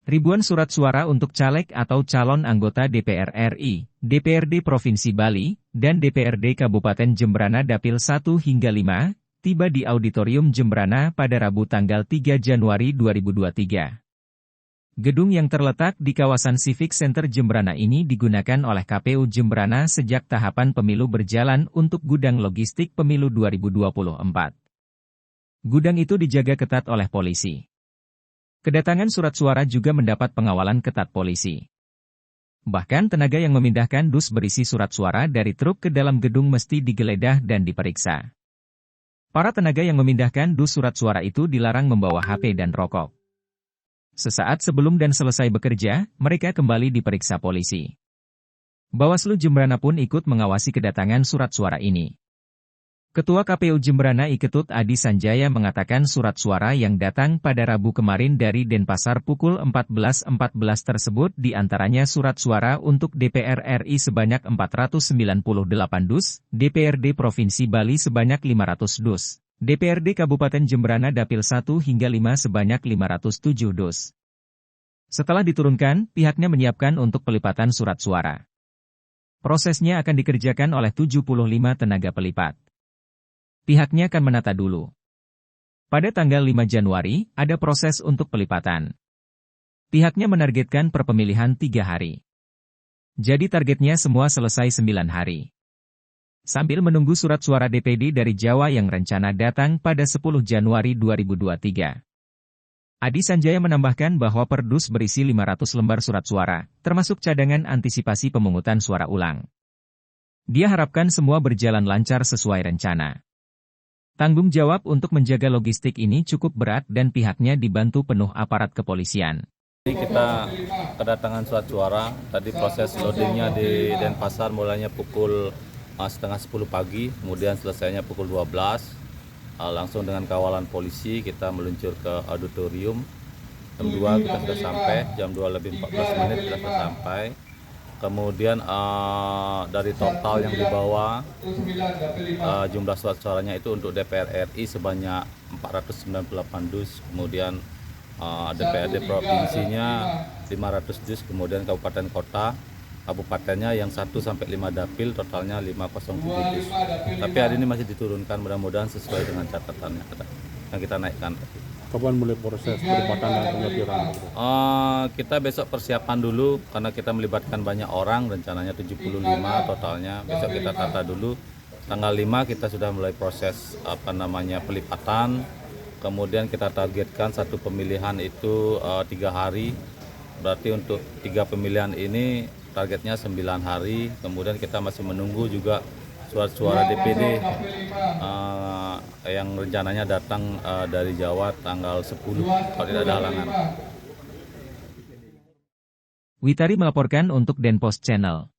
Ribuan surat suara untuk caleg atau calon anggota DPR RI, DPRD Provinsi Bali, dan DPRD Kabupaten Jembrana Dapil 1 hingga 5, tiba di Auditorium Jembrana pada Rabu tanggal 3 Januari 2023. Gedung yang terletak di kawasan Civic Center Jembrana ini digunakan oleh KPU Jembrana sejak tahapan pemilu berjalan untuk gudang logistik pemilu 2024. Gudang itu dijaga ketat oleh polisi. Kedatangan surat suara juga mendapat pengawalan ketat polisi. Bahkan tenaga yang memindahkan dus berisi surat suara dari truk ke dalam gedung mesti digeledah dan diperiksa. Para tenaga yang memindahkan dus surat suara itu dilarang membawa HP dan rokok. Sesaat sebelum dan selesai bekerja, mereka kembali diperiksa polisi. Bawaslu Jembrana pun ikut mengawasi kedatangan surat suara ini. Ketua KPU Jembrana Iketut Adi Sanjaya mengatakan surat suara yang datang pada Rabu kemarin dari Denpasar pukul 14.14 tersebut diantaranya surat suara untuk DPR RI sebanyak 498 dus, DPRD Provinsi Bali sebanyak 500 dus, DPRD Kabupaten Jembrana Dapil 1 hingga 5 sebanyak 507 dus. Setelah diturunkan, pihaknya menyiapkan untuk pelipatan surat suara. Prosesnya akan dikerjakan oleh 75 tenaga pelipat. Pihaknya akan menata dulu. Pada tanggal 5 Januari, ada proses untuk pelipatan. Pihaknya menargetkan per pemilihan 3 hari. Jadi targetnya semua selesai 9 hari. Sambil menunggu surat suara DPD dari Jawa yang rencana datang pada 10 Januari 2023. Adi Sanjaya menambahkan bahwa per dus berisi 500 lembar surat suara, termasuk cadangan antisipasi pemungutan suara ulang. Dia harapkan semua berjalan lancar sesuai rencana. Tanggung jawab untuk menjaga logistik ini cukup berat dan pihaknya dibantu penuh aparat kepolisian. Kita kedatangan surat suara, tadi proses loadingnya di Denpasar mulainya pukul setengah 10 pagi, kemudian selesainya pukul 12. Langsung dengan kawalan polisi kita meluncur ke auditorium. Jam 2 kita sudah sampai, jam 2 lebih 14 menit kita sudah sampai. Kemudian dari total yang dibawa jumlah surat suaranya itu untuk DPR RI sebanyak 498 dus, kemudian DPRD provinsinya 500 dus, kemudian kabupaten kota, kabupatennya yang 1 sampai 5 dapil totalnya 507 dus. Tapi hari ini masih diturunkan, mudah-mudahan sesuai dengan catatannya yang kita naikkan. Kapan mulai proses pelipatan dan penyepiran? Kita besok persiapan dulu karena kita melibatkan banyak orang, rencananya 75 totalnya. Besok kita tata dulu. Tanggal 5 kita sudah mulai proses pelipatan. Kemudian kita targetkan satu pemilihan itu 3 hari. Berarti untuk 3 pemilihan ini targetnya 9 hari. Kemudian kita masih menunggu juga surat-suara DPD yang rencananya datang dari Jawa tanggal 10 kalau tidak ada halangan. Witari melaporkan untuk Denpos Channel.